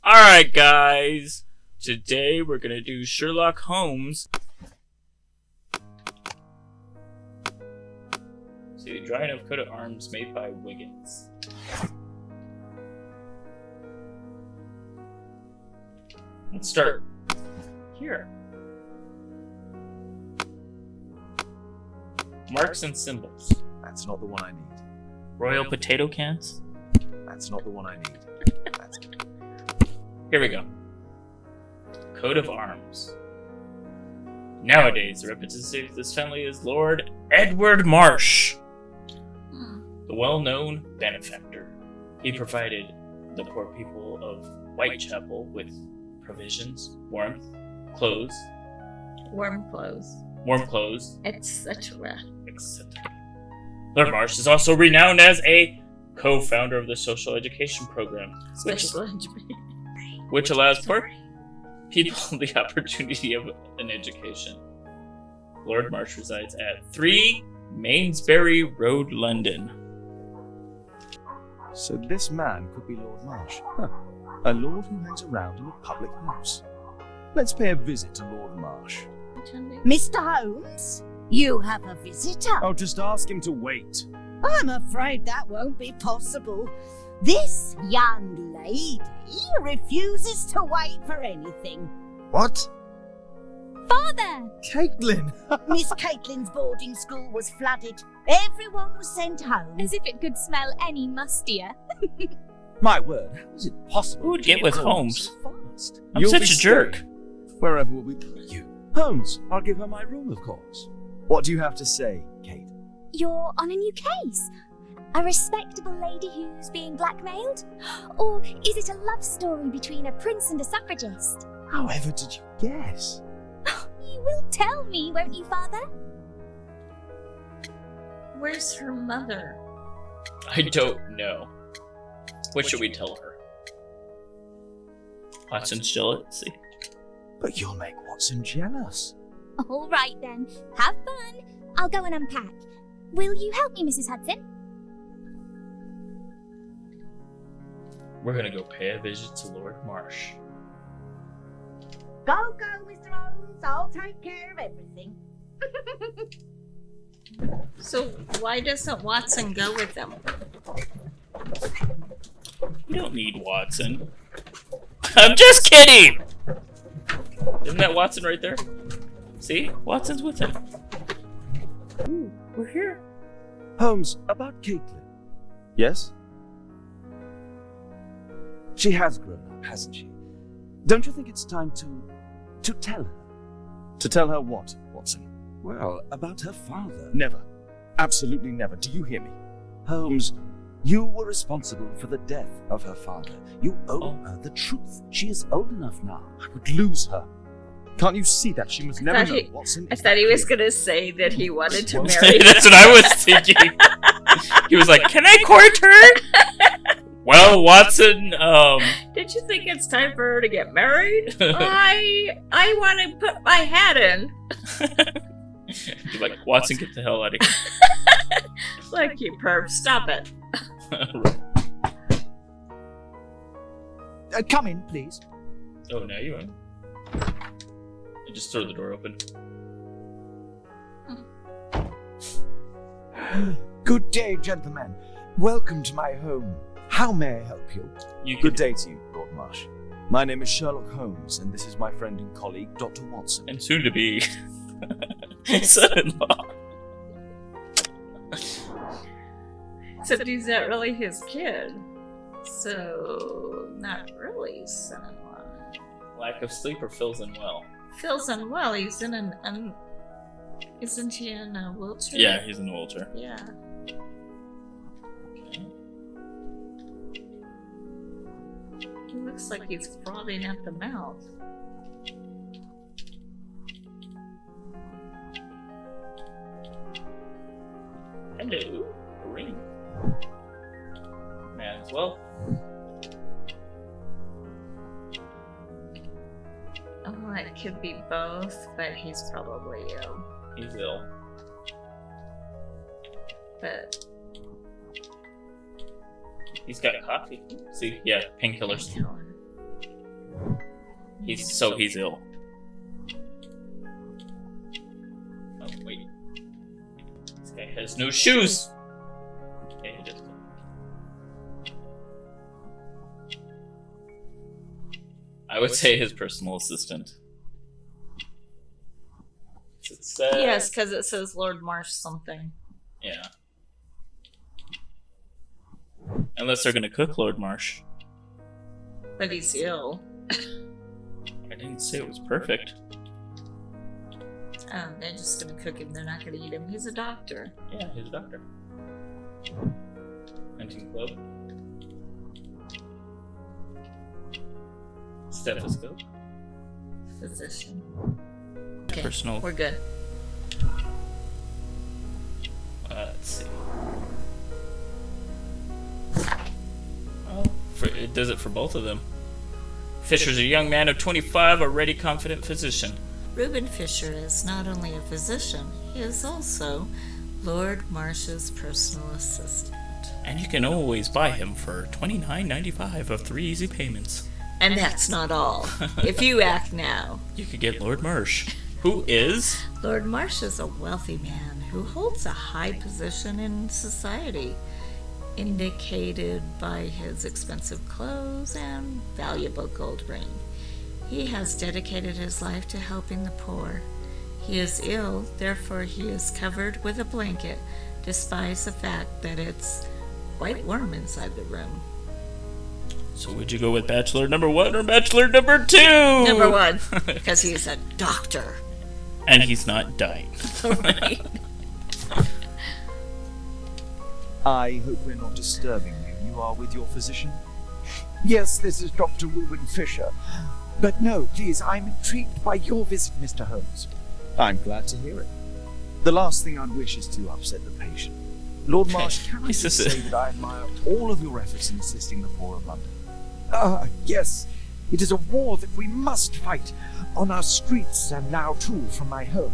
Alright guys, today we're gonna do Sherlock Holmes. See, the drawing of coat of arms made by Wiggins. Let's start here. Marks and symbols. That's not the one I need. Royal potato cans. That's not the one I need. Here we go. Coat of arms. Nowadays, the representative of this family is Lord Edward Marsh, the well-known benefactor. He provided the poor people of Whitechapel with provisions, warmth, clothes. Warm clothes. Etc. Lord Marsh is also renowned as a co-founder of the social education program, which allows poor people the opportunity of an education. Lord Marsh resides at 3 Mainsbury Road, London. So this man could be Lord Marsh. Huh. A lord who hangs around in a public house. Let's pay a visit to Lord Marsh. Mr. Holmes, you have a visitor. Oh, just ask him to wait. I'm afraid that won't be possible. This young lady refuses to wait for anything. What? Father! Caitlin! Miss Caitlin's boarding school was flooded. Everyone was sent home. As if it could smell any mustier. My word, how is it possible? Who would get with Holmes? So fast? I'm You'll such be a jerk. staying wherever will we put you? Holmes, I'll give her my room, of course. What do you have to say, Kate? You're on a new case. A respectable lady who's being blackmailed? Or is it a love story between a prince and a suffragist? However did you guess? You will tell me, won't you, Father? Where's her mother? I don't know. What should we tell her? Watson's jealousy. But you'll make Watson jealous. All right then, have fun. I'll go and unpack. Will you help me, Mrs. Hudson? We're gonna go pay a visit to Lord Marsh. Go, Mr. Holmes. I'll take care of everything. So why doesn't Watson go with them? You don't need Watson. I'm just kidding! Isn't that Watson right there? See? Watson's with him. Ooh, we're here. Holmes, about Caitlin. Yes? She has grown up, hasn't she? Don't you think it's time to tell her? To tell her what, Watson? Well, about her father. Never. Absolutely never. Do you hear me? Holmes, you were responsible for the death of her father. You owe her the truth. She is old enough now. I would lose her. Can't you see that? She must never know, Watson. I thought he was going to say that he wanted to Well, marry. That's what I was thinking. He was like, "Can I court her?" Well, Watson, Did you think it's time for her to get married? I want to put my hat in. You're like, Watson, get the hell out of here. Like you perv, stop it. Come in, please. Oh, now you in. I just throw the door open. Good day, gentlemen. Welcome to my home. How may I help you? Good day to you, Lord Marsh. My name is Sherlock Holmes, and this is my friend and colleague, Dr. Watson. And soon to be son-in-law. Except he's not really his kid. So, not really son-in-law. Lack of sleep or fills in well? Feels unwell. He's in an isn't he in a wheelchair? Yeah, he's in a wheelchair. Yeah. Okay. He looks like he's frothing at the mouth. Hello, a ring. Man as well. Oh, it could be both, but he's probably ill. He's ill. But He's got coffee. See? Yeah, painkillers. He's ill. Oh, wait. This guy has no shoes! Okay, he does. I would say his personal assistant. It says... Yes, because it says Lord Marsh something. Yeah. Unless they're gonna cook Lord Marsh. But he's ill. I didn't say it was perfect. Oh, they're just gonna cook him. They're not gonna eat him. He's a doctor. Yeah, he's a doctor. Hunting club. Stethoscope. Physician. Okay, Personal. we're good. Let's see. Oh, it does it for both of them. Fisher's a young man of 25, a ready, confident physician. Reuben Fisher is not only a physician, he is also Lord Marsh's personal assistant. And you can always buy him for $29.95 of 3 easy payments. And that's not all. If you act now. You could get Lord Marsh, who is... Lord Marsh is a wealthy man who holds a high position in society, indicated by his expensive clothes and valuable gold ring. He has dedicated his life to helping the poor. He is ill, therefore he is covered with a blanket, despite the fact that it's quite warm inside the room. So would you go with bachelor number 1 or bachelor number 2? Number 1, because he's a doctor. And he's not dying. Right. I hope we're not disturbing you. You are with your physician? Yes, this is Dr. Reuben Fisher. But no, please, I'm intrigued by your visit, Mr. Holmes. I'm glad to hear it. The last thing I'd wish is to upset the patient. Lord Marsh, can I just say that I admire all of your efforts in assisting the poor of London? Yes. It is a war that we must fight on our streets and now too from my home.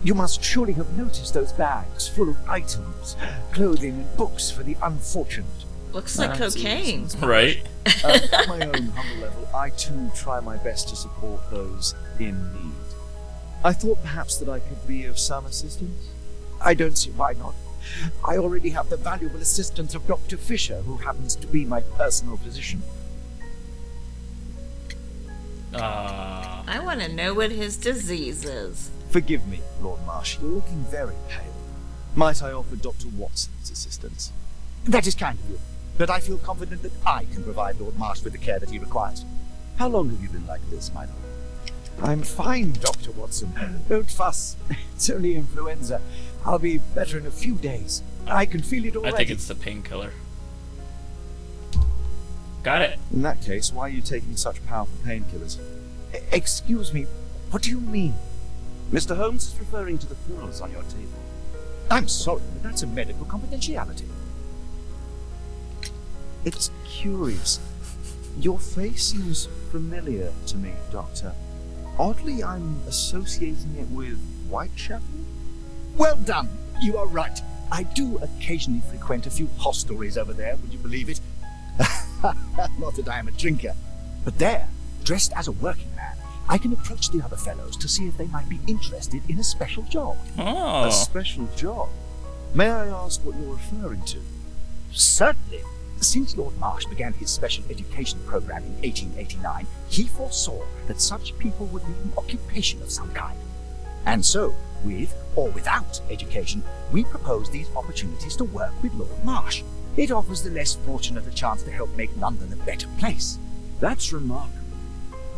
You must surely have noticed those bags full of items, clothing and books for the unfortunate. Looks like cocaine. Right? At my own humble level, I too try my best to support those in need. I thought perhaps that I could be of some assistance. I don't see why not. I already have the valuable assistance of Dr. Fisher, who happens to be my personal physician. I want to know what his disease is. Forgive me, Lord Marsh, you're looking very pale. Might I offer Dr. Watson's assistance? That is kind of you, but I feel confident that I can provide Lord Marsh with the care that he requires. How long have you been like this, my lord? I'm fine, Dr. Watson. Don't fuss. It's only influenza. I'll be better in a few days. I can feel it already. I think it's the painkiller. Got it. In that case, why are you taking such powerful painkillers? Excuse me, what do you mean? Mr. Holmes is referring to the pills on your table. I'm sorry, but that's a medical confidentiality. It's curious. Your face seems familiar to me, Doctor. Oddly, I'm associating it with Whitechapel? Well done. You are right. I do occasionally frequent a few hostelries over there, would you believe it? Not that I am a drinker. But there, dressed as a working man, I can approach the other fellows to see if they might be interested in a special job. Oh. A special job? May I ask what you're referring to? Certainly. Since Lord Marsh began his special education program in 1889, he foresaw that such people would need an occupation of some kind. And so, with or without education, we propose these opportunities to work with Lord Marsh. It offers the less fortunate a chance to help make London a better place. That's remarkable.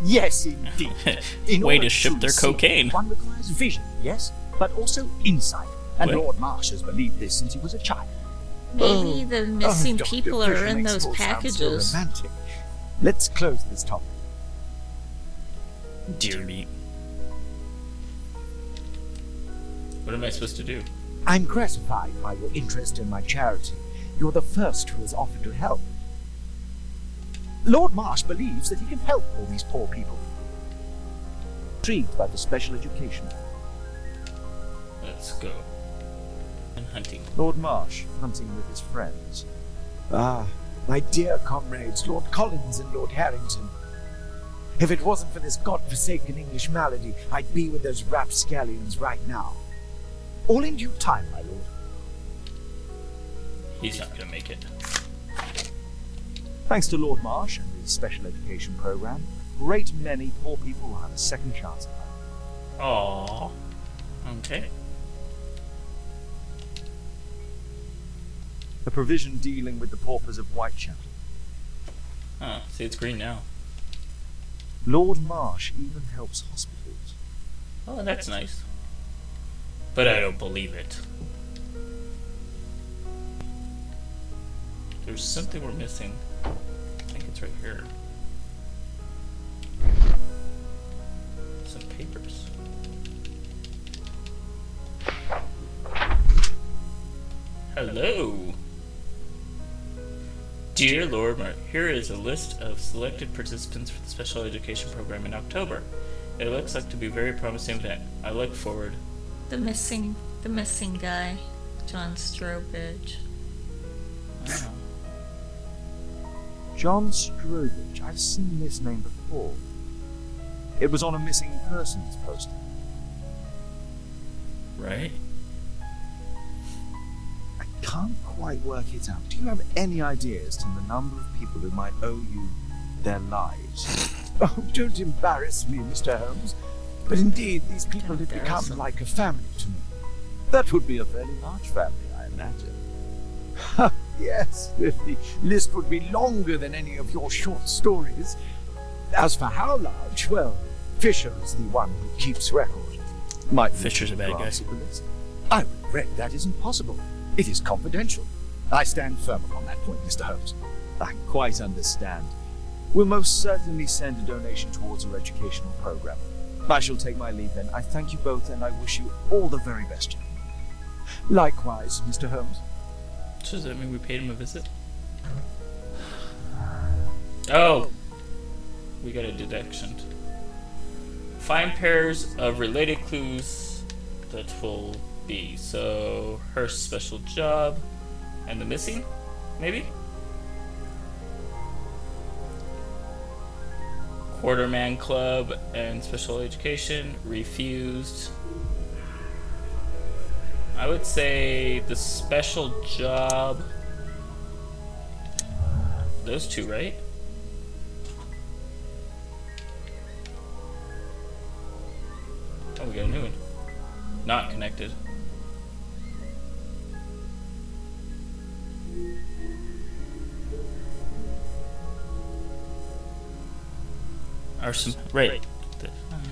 Yes, indeed. In Way order to ship their succeed, cocaine. One requires vision, yes, but also insight. And Wait. Lord Marsh has believed this since he was a child. Maybe the missing Dr. people are Fisher in makes those it all sound so packages. romantic. Let's close this topic. Deer meat. What am I supposed to do? I'm gratified by your interest in my charity. You're the first who has offered to help. Lord Marsh believes that he can help all these poor people. Intrigued by the special education. Let's go. And hunting. Lord Marsh, hunting with his friends. Ah, My dear comrades, Lord Collins and Lord Harrington. If it wasn't for this godforsaken English malady, I'd be with those rapscallions right now. All in due time, my lord. He's not gonna make it. Thanks to Lord Marsh and his special education program, a great many poor people will have a second chance at life. Aww. Okay. A provision dealing with the paupers of Whitechapel. Huh, see, it's green now. Lord Marsh even helps hospitals. Oh, that's nice. But I don't believe it. There's something we're missing. I think it's right here. Some papers. Hello. Dear Lord Marsh, here is a list of selected participants for the special education program in October. It looks like to be a very promising event. I look forward. The missing guy, John Strobridge. Oh. John Strobridge. I've seen this name before. It was on a missing persons poster. Right? I can't quite work it out. Do you have any ideas to the number of people who might owe you their lives? Oh, don't embarrass me, Mr. Holmes. But indeed, these people have become like a family to me. That would be a fairly large family, I imagine. Yes, the list would be longer than any of your short stories. As for how large, well, Fisher is the one who keeps record. Might Fisher's a bad guy. I regret that isn't possible. It is confidential. I stand firm upon that point, Mr. Holmes. I quite understand. We'll most certainly send a donation towards our educational program. I shall take my leave then. I thank you both and I wish you all the very best, gentlemen. Likewise, Mr. Holmes. So does that mean we paid him a visit? Oh! We got a deduction. Find pairs of related clues that will be. So, her special job and the missing? Maybe? Quarterman Club and special education refused. I would say the special job. Those two, right? Oh, we got a new one. Not connected. Or some right.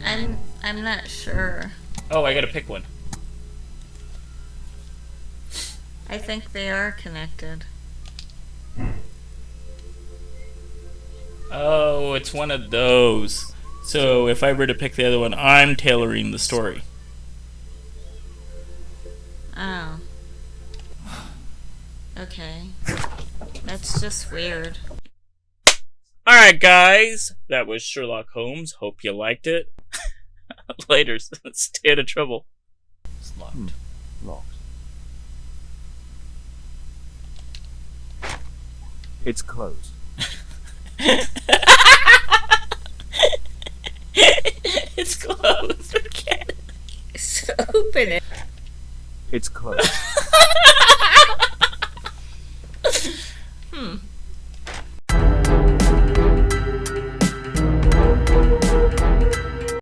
I'm not sure. Oh, I gotta pick one. I think they are connected. Oh, it's one of those. So if I were to pick the other one, I'm tailoring the story. Oh. Okay. That's just weird. Alright, guys. That was Sherlock Holmes. Hope you liked it. Later. Stay out of trouble. It's locked. Locked. It's closed. It's closed. We can't. So open it. It's closed.